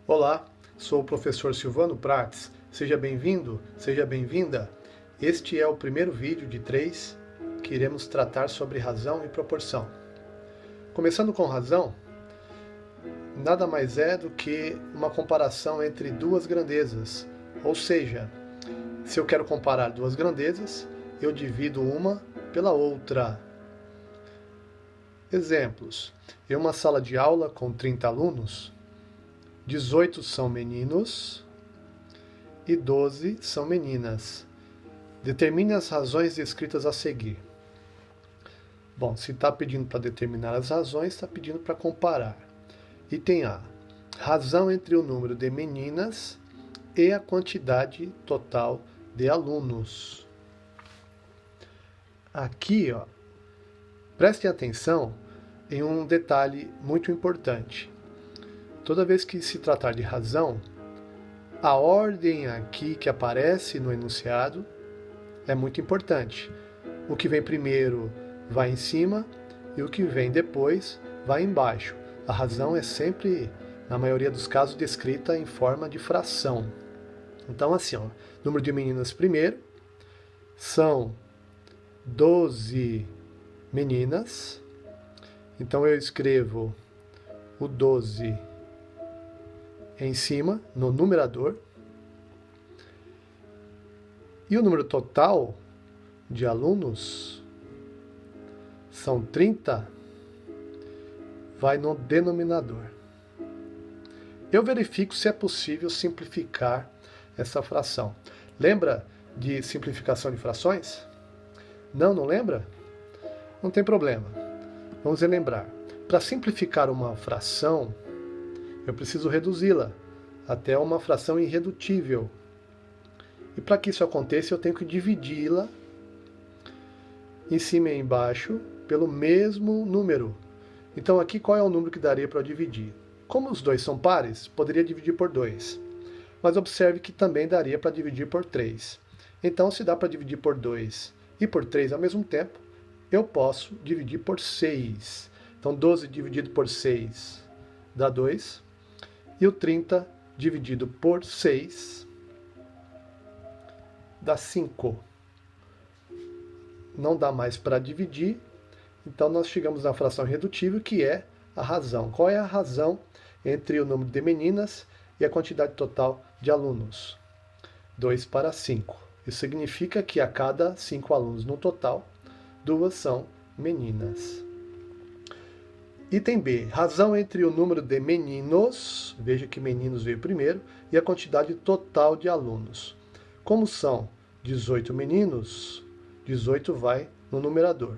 Olá, sou o professor Silvano Prates. Seja bem-vindo, seja bem-vinda. Este é o primeiro vídeo de 3 que iremos tratar sobre razão e proporção. Começando com razão, nada mais é do que uma comparação entre duas grandezas. Ou seja, se eu quero comparar duas grandezas, eu divido uma pela outra. Exemplos. Em uma sala de aula com 30 alunos, 18 são meninos e 12 são meninas. Determine as razões descritas a seguir. Bom, se está pedindo para determinar as razões, está pedindo para comparar. Item A. Razão entre o número de meninas e a quantidade total de alunos. Aqui, prestem atenção em um detalhe muito importante. Toda vez que se tratar de razão, a ordem aqui que aparece no enunciado é muito importante. O que vem primeiro vai em cima e o que vem depois vai embaixo. A razão é sempre, na maioria dos casos, descrita em forma de fração. Então, assim, número de meninas primeiro são 12 meninas. Então eu escrevo o 12 em cima, no numerador. E o número total de alunos são 30, vai no denominador. Eu verifico se é possível simplificar essa fração. Lembra de simplificação de frações? Não lembra? Não tem problema. Vamos relembrar. Para simplificar uma fração, eu preciso reduzi-la até uma fração irredutível. E para que isso aconteça, eu tenho que dividi-la em cima e embaixo pelo mesmo número. Então aqui qual é o número que daria para dividir? Como os dois são pares, poderia dividir por 2. Mas observe que também daria para dividir por 3. Então, se dá para dividir por 2 e por 3 ao mesmo tempo, eu posso dividir por 6. Então, 12 dividido por 6 dá 2. E o 30 dividido por 6 dá 5. Não dá mais para dividir, então nós chegamos na fração irredutível, que é a razão. Qual é a razão entre o número de meninas e a quantidade total de alunos? 2:5. Isso significa que a cada 5 alunos no total, 2 são meninas. Item B. Razão entre o número de meninos, veja que meninos veio primeiro, e a quantidade total de alunos. Como são 18 meninos, 18 vai no numerador.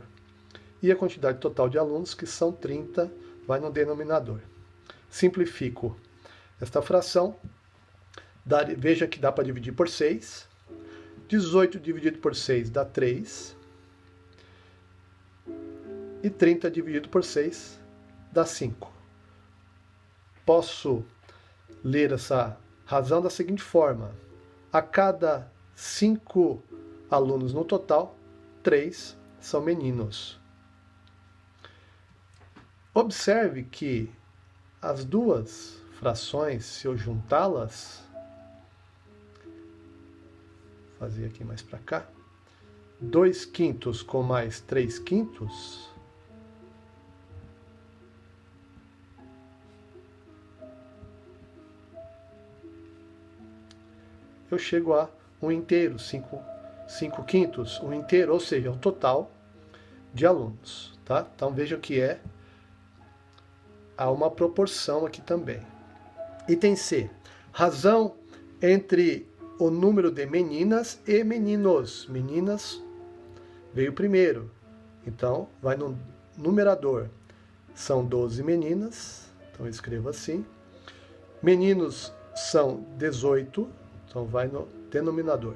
E a quantidade total de alunos, que são 30, vai no denominador. Simplifico esta fração. Veja que dá para dividir por 6. 18 dividido por 6 dá 3. E 30 dividido por 6 dá 5. Posso ler essa razão da seguinte forma. A cada 5 alunos no total, 3 são meninos. Observe que as duas frações, se eu juntá-las, vou fazer aqui mais para cá, 2/5 com mais 3/5, eu chego a um inteiro, 5/5, um inteiro, ou seja, o total de alunos. Tá? Então vejam que há uma proporção aqui também. Item C. Razão entre o número de meninas e meninos. Meninas veio primeiro, então vai no numerador. São 12 meninas, então eu escrevo assim. Meninos são 18, então vai no denominador.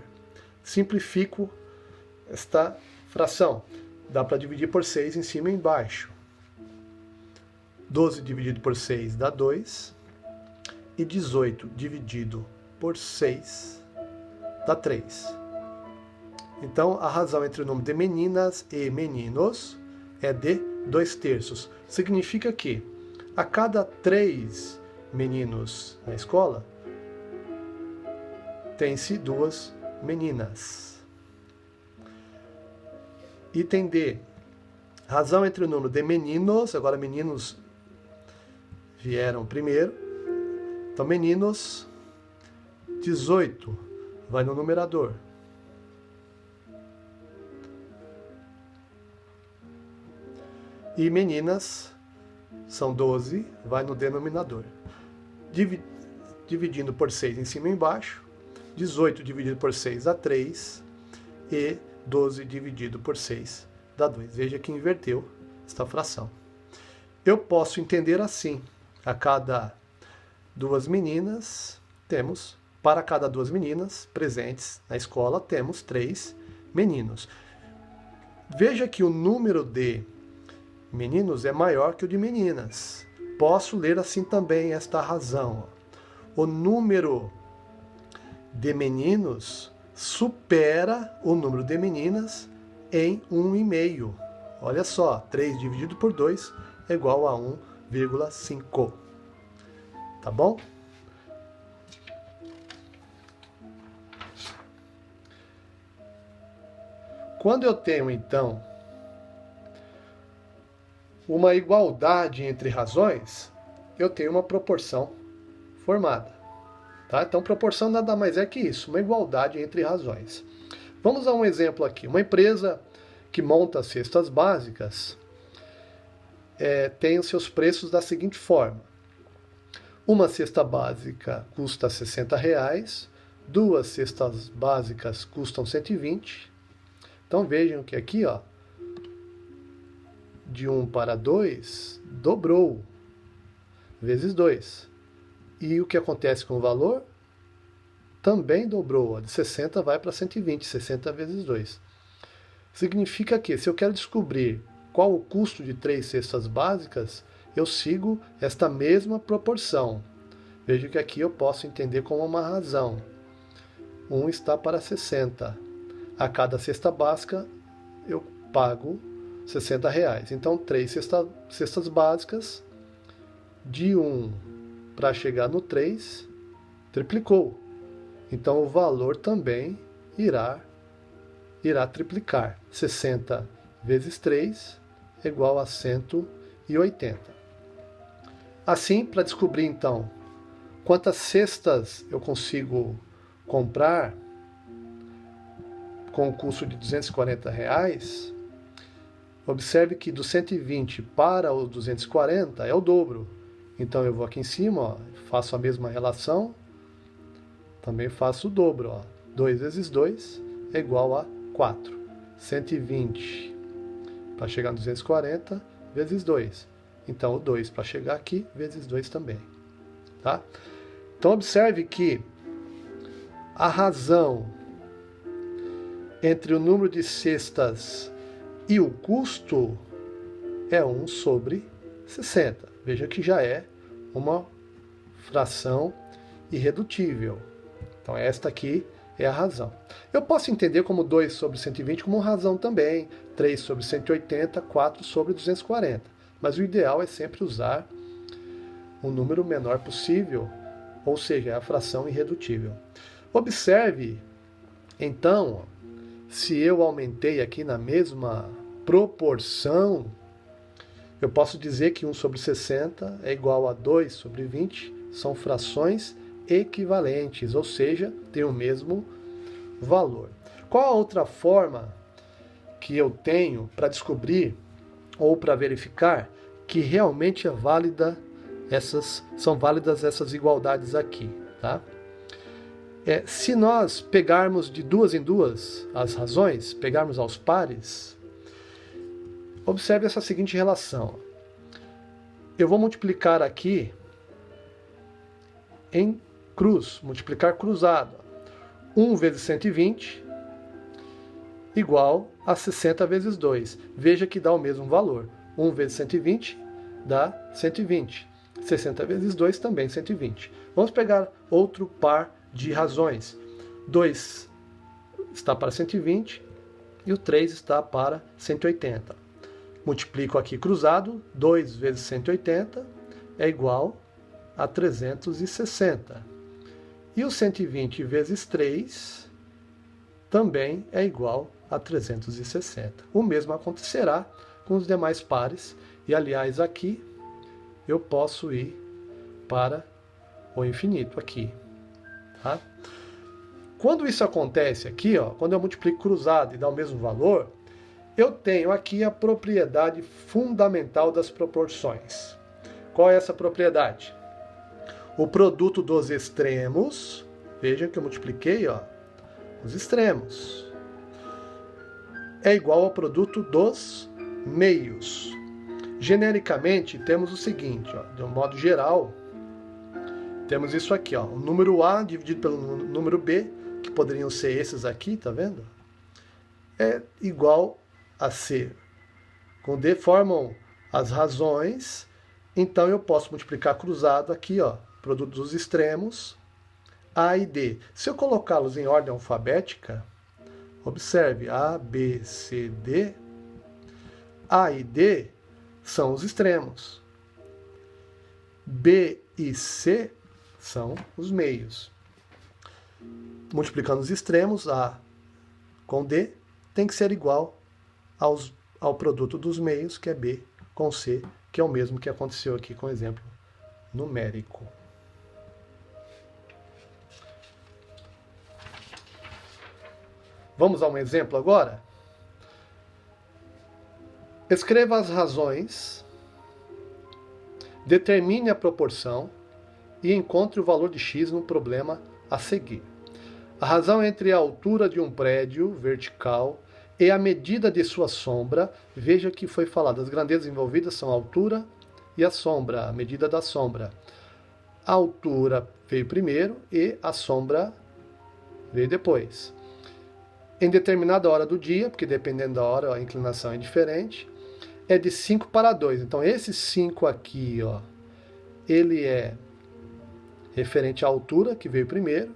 Simplifico esta fração. Dá para dividir por 6 em cima e embaixo. 12 dividido por 6 dá 2. E 18 dividido por 6 dá 3. Então, a razão entre o número de meninas e meninos é de 2/3. Significa que a cada 3 meninos na escola, tem-se 2 meninas. Item D. Razão entre o número de meninos, agora meninos vieram primeiro. Então, meninos, 18, vai no numerador. E meninas, são 12, vai no denominador. Dividindo por 6 em cima e embaixo, 18 dividido por 6 dá 3, e 12 dividido por 6 dá 2. Veja que inverteu esta fração. Eu posso entender assim: a cada 2 meninas, para cada 2 meninas presentes na escola, temos 3 meninos. Veja que o número de meninos é maior que o de meninas. Posso ler assim também esta razão. O número de meninos supera o número de meninas em 1,5. Olha só, 3 dividido por 2 é igual a 1,5. Tá bom? Quando eu tenho, então, uma igualdade entre razões, eu tenho uma proporção formada. Tá? Então, proporção nada mais é que isso, uma igualdade entre razões. Vamos a um exemplo aqui. Uma empresa que monta cestas básicas tem os seus preços da seguinte forma. Uma cesta básica custa R$60, 2 cestas básicas custam 120. Então vejam que aqui, ó, de 1 para 2, dobrou, vezes 2. E o que acontece com o valor? Também dobrou, ó, de 60 vai para 120, 60 vezes 2. Significa que, se eu quero descobrir qual o custo de 3 cestas básicas, eu sigo esta mesma proporção. Veja que aqui eu posso entender como uma razão. 1 está para 60. A cada cesta básica eu pago R$60. Então, 3 cestas básicas, de 1 para chegar no 3, triplicou. Então, o valor também irá triplicar. 60 vezes 3 é igual a 180. Assim, para descobrir, então, quantas cestas eu consigo comprar com o custo de R$240, observe que do 120 para o 240 é o dobro. Então eu vou aqui em cima, ó, faço a mesma relação, também faço o dobro. Ó. 2 vezes 2 é igual a 4. 120 para chegar no 240 vezes 2. Então o 2 para chegar aqui vezes 2 também. Tá? Então observe que a razão entre o número de cestas e o custo é 1 sobre 60. Veja que já é uma fração irredutível. Então esta aqui é a razão. Eu posso entender como 2 sobre 120 como razão também, 3 sobre 180, 4 sobre 240. Mas o ideal é sempre usar um número menor possível, ou seja, é a fração irredutível. Observe, então, se eu aumentei aqui na mesma proporção, eu posso dizer que 1 sobre 60 é igual a 2 sobre 20, são frações equivalentes, ou seja, tem o mesmo valor. Qual a outra forma que eu tenho para descobrir ou para verificar que realmente são válidas essas igualdades aqui, tá? Se nós pegarmos de 2 em 2 as razões, pegarmos aos pares, observe essa seguinte relação. Eu vou multiplicar aqui em cruz, multiplicar cruzado. 1 vezes 120 igual a 60 vezes 2. Veja que dá o mesmo valor. 1 vezes 120 dá 120. 60 vezes 2 também 120. Vamos pegar outro par de razões. 2 está para 120 e o 3 está para 180. Multiplico aqui cruzado, 2 vezes 180 é igual a 360. E o 120 vezes 3 também é igual a 360. O mesmo acontecerá com os demais pares. E, aliás, aqui eu posso ir para o infinito aqui. Tá? Quando isso acontece aqui, ó, quando eu multiplico cruzado e dá o mesmo valor, eu tenho aqui a propriedade fundamental das proporções. Qual é essa propriedade? O produto dos extremos, vejam que eu multipliquei, ó, os extremos, é igual ao produto dos meios. Genericamente, temos o seguinte, ó, de um modo geral, temos isso aqui, ó, o número A dividido pelo número B, que poderiam ser esses aqui, tá vendo? É igual a C. Com D formam as razões, então eu posso multiplicar cruzado aqui, ó, produto dos extremos, A e D. Se eu colocá-los em ordem alfabética, observe, A, B, C, D, A e D são os extremos. B e C são os meios. Multiplicando os extremos, A com D, tem que ser igual ao produto dos meios, que é B com C, que é o mesmo que aconteceu aqui com o exemplo numérico. Vamos a um exemplo agora? Escreva as razões, determine a proporção e encontre o valor de x no problema a seguir. A razão entre a altura de um prédio vertical e a medida de sua sombra, veja que foi falado, as grandezas envolvidas são a altura e a sombra, a medida da sombra. A altura veio primeiro e a sombra veio depois. Em determinada hora do dia, porque dependendo da hora a inclinação é diferente, é de 5 para 2. Então esse 5 aqui, ó, ele é referente à altura, que veio primeiro,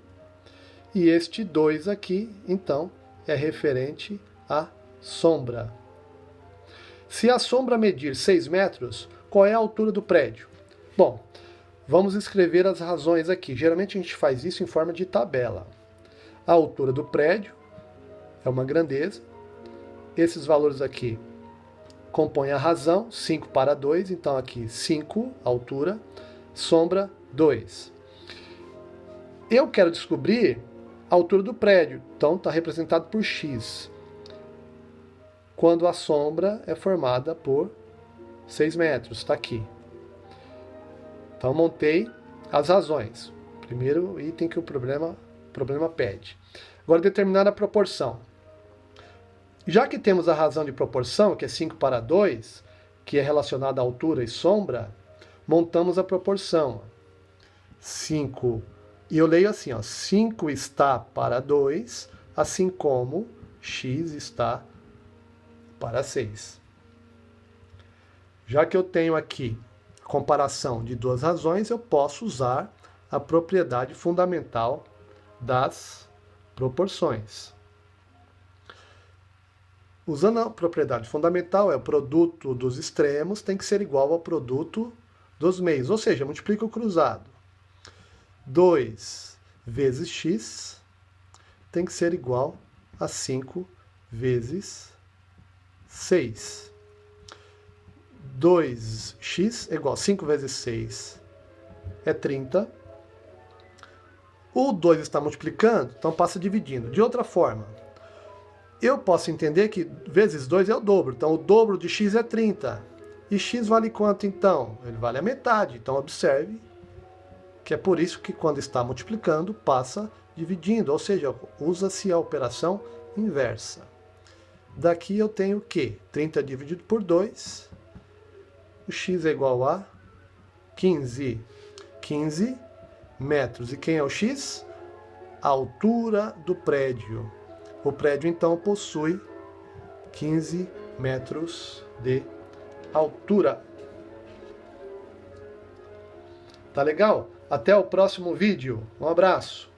e este 2 aqui, então, é referente à sombra. Se a sombra medir 6 metros, qual é a altura do prédio? Bom, vamos escrever as razões aqui. Geralmente a gente faz isso em forma de tabela. A altura do prédio é uma grandeza. Esses valores aqui compõem a razão, 5 para 2, então aqui 5, altura, sombra 2. Eu quero descobrir a altura do prédio, então está representado por x, quando a sombra é formada por 6 metros, está aqui. Então montei as razões. Primeiro item que o problema pede. Agora determinar a proporção. Já que temos a razão de proporção, que é 5 para 2, que é relacionada à altura e sombra, montamos a proporção. 5, e eu leio assim, ó, 5 está para 2, assim como x está para 6. Já que eu tenho aqui a comparação de duas razões, eu posso usar a propriedade fundamental das proporções. Usando a propriedade fundamental, o produto dos extremos tem que ser igual ao produto dos meios, ou seja, multiplica o cruzado. 2 vezes x tem que ser igual a 5 vezes 6. 2x é igual a 5 vezes 6 é 30. O 2 está multiplicando, então passa dividindo. De outra forma, eu posso entender que vezes 2 é o dobro. Então, o dobro de x é 30. E x vale quanto, então? Ele vale a metade. Então, observe que é por isso que, quando está multiplicando, passa dividindo. Ou seja, usa-se a operação inversa. Daqui eu tenho o quê? 30 dividido por 2. O x é igual a 15. 15 metros. E quem é o x? A altura do prédio. O prédio, então, possui 15 metros de altura. Tá legal? Até o próximo vídeo. Um abraço.